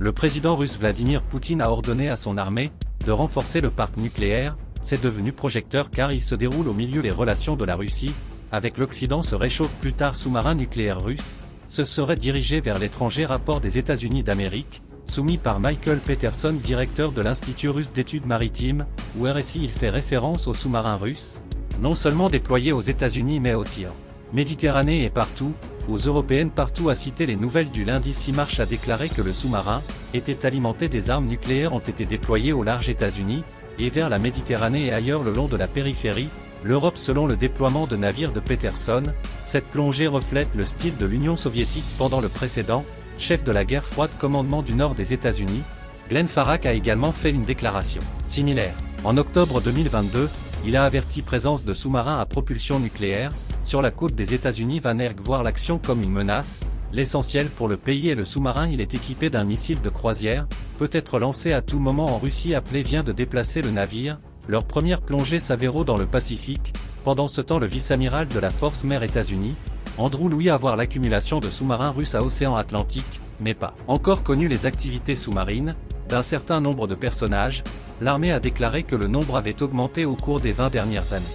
Le président russe Vladimir Poutine a ordonné à son armée de renforcer le parc nucléaire. C'est devenu projecteur car il se déroule au milieu les relations de la Russie avec l'Occident se réchauffent. Plus tard, sous-marin nucléaire russe se serait dirigé vers l'étranger. Rapport des États-Unis d'Amérique, soumis par Michael Peterson, directeur de l'Institut russe d'études maritimes, ou RSI. Il fait référence aux sous-marins russes, non seulement déployés aux États-Unis mais aussi en Méditerranée et partout, aux européennes. Partout. A cité les nouvelles du lundi 6 mars, a déclaré que le sous-marin était alimenté. Des armes nucléaires ont été déployées au large États-Unis et vers la Méditerranée et ailleurs le long de la périphérie, l'Europe. Selon le déploiement de navires de Peterson, cette plongée reflète le style de l'Union soviétique pendant le précédent chef de la guerre froide commandement du nord des États-Unis. Glenn Farrak a également fait une déclaration similaire. En octobre 2022, il a averti présence de sous-marins à propulsion nucléaire sur la côte des États-Unis. Van Herk voit l'action comme une menace. L'essentiel pour le pays est le sous-marin. Il est équipé d'un missile de croisière, peut être lancé à tout moment en Russie. Appelé vient de déplacer le navire. Leur première plongée s'avérera dans le Pacifique. Pendant ce temps, le vice-amiral de la force mer États-Unis, Andrew Louis, a voir l'accumulation de sous-marins russes à océan Atlantique, mais pas encore connu les activités sous-marines d'un certain nombre de personnages. L'armée a déclaré que le nombre avait augmenté au cours des 20 dernières années.